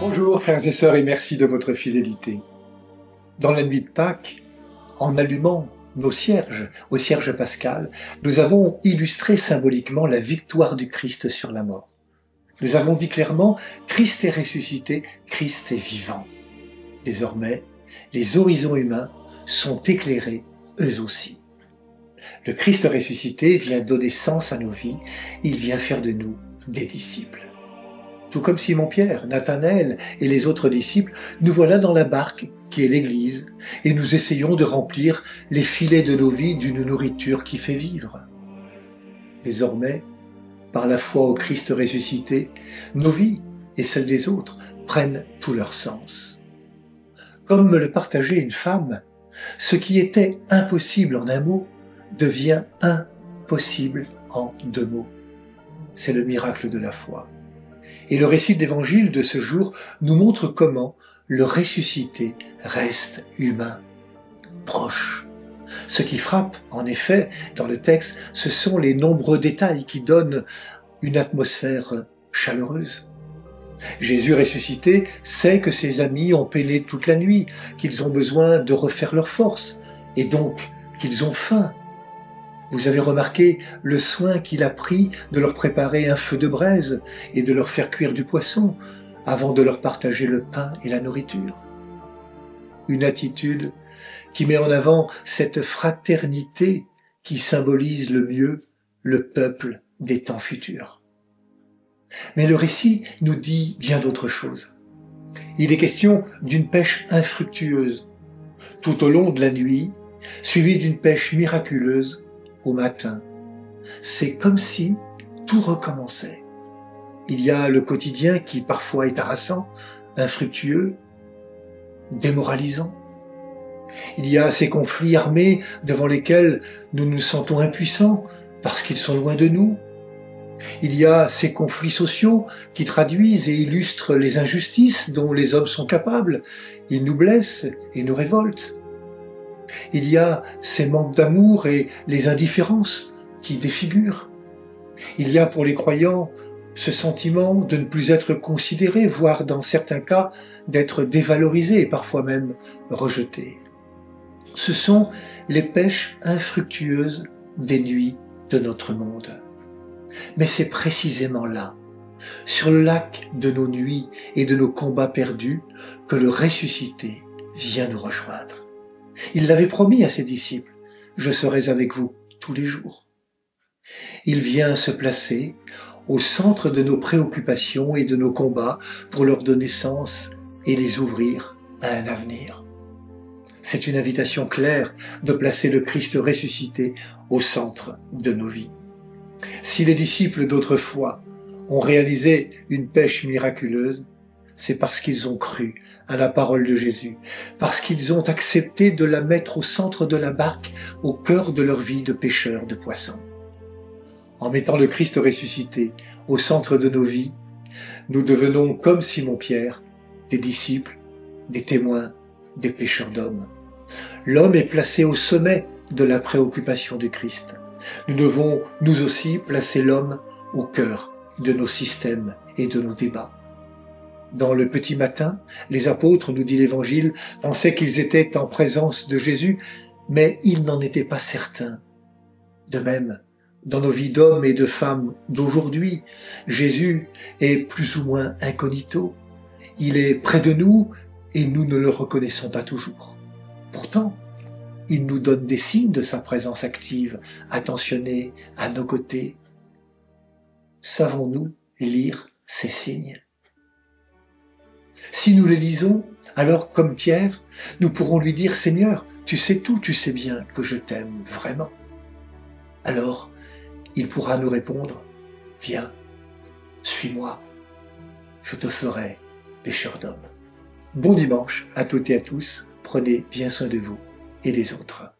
Bonjour frères et sœurs et merci de votre fidélité. Dans la nuit de Pâques, en allumant nos cierges au cierge pascal, nous avons illustré symboliquement la victoire du Christ sur la mort. Nous avons dit clairement, Christ est ressuscité, Christ est vivant. Désormais, les horizons humains sont éclairés eux aussi. Le Christ ressuscité vient donner sens à nos vies, il vient faire de nous des disciples. Tout comme Simon-Pierre, Nathanaël et les autres disciples, nous voilà dans la barque qui est l'Église et nous essayons de remplir les filets de nos vies d'une nourriture qui fait vivre. Désormais, par la foi au Christ ressuscité, nos vies et celles des autres prennent tout leur sens. Comme me le partageait une femme, ce qui était impossible en un mot devient impossible en deux mots. C'est le miracle de la foi. Et le récit de l'Évangile de ce jour nous montre comment le ressuscité reste humain, proche. Ce qui frappe, en effet, dans le texte, ce sont les nombreux détails qui donnent une atmosphère chaleureuse. Jésus ressuscité sait que ses amis ont peiné toute la nuit, qu'ils ont besoin de refaire leurs forces, et donc qu'ils ont faim. Vous avez remarqué le soin qu'il a pris de leur préparer un feu de braise et de leur faire cuire du poisson avant de leur partager le pain et la nourriture. Une attitude qui met en avant cette fraternité qui symbolise le mieux le peuple des temps futurs. Mais le récit nous dit bien d'autres choses. Il est question d'une pêche infructueuse tout au long de la nuit, suivie d'une pêche miraculeuse au matin. C'est comme si tout recommençait. Il y a le quotidien qui parfois est harassant, infructueux, démoralisant. Il y a ces conflits armés devant lesquels nous nous sentons impuissants parce qu'ils sont loin de nous. Il y a ces conflits sociaux qui traduisent et illustrent les injustices dont les hommes sont capables. Ils nous blessent et nous révoltent. Il y a ces manques d'amour et les indifférences qui défigurent. Il y a pour les croyants ce sentiment de ne plus être considérés, voire dans certains cas d'être dévalorisés et parfois même rejetés. Ce sont les pêches infructueuses des nuits de notre monde. Mais c'est précisément là, sur le lac de nos nuits et de nos combats perdus, que le ressuscité vient nous rejoindre. Il l'avait promis à ses disciples, « Je serai avec vous tous les jours ». Il vient se placer au centre de nos préoccupations et de nos combats pour leur donner sens et les ouvrir à un avenir. C'est une invitation claire de placer le Christ ressuscité au centre de nos vies. Si les disciples d'autrefois ont réalisé une pêche miraculeuse, c'est parce qu'ils ont cru à la parole de Jésus, parce qu'ils ont accepté de la mettre au centre de la barque, au cœur de leur vie de pêcheurs de poissons. En mettant le Christ ressuscité au centre de nos vies, nous devenons comme Simon-Pierre, des disciples, des témoins, des pêcheurs d'hommes. L'homme est placé au sommet de la préoccupation du Christ. Nous devons, nous aussi, placer l'homme au cœur de nos systèmes et de nos débats. Dans le petit matin, les apôtres, nous dit l'Évangile, pensaient qu'ils étaient en présence de Jésus, mais ils n'en étaient pas certains. De même, dans nos vies d'hommes et de femmes d'aujourd'hui, Jésus est plus ou moins incognito. Il est près de nous et nous ne le reconnaissons pas toujours. Pourtant, il nous donne des signes de sa présence active, attentionnée, à nos côtés. Savons-nous lire ces signes ? Si nous les lisons, alors comme Pierre, nous pourrons lui dire « Seigneur, tu sais tout, tu sais bien que je t'aime vraiment ». Alors, il pourra nous répondre « Viens, suis-moi, je te ferai pêcheur d'hommes ». Bon dimanche à toutes et à tous, prenez bien soin de vous et des autres.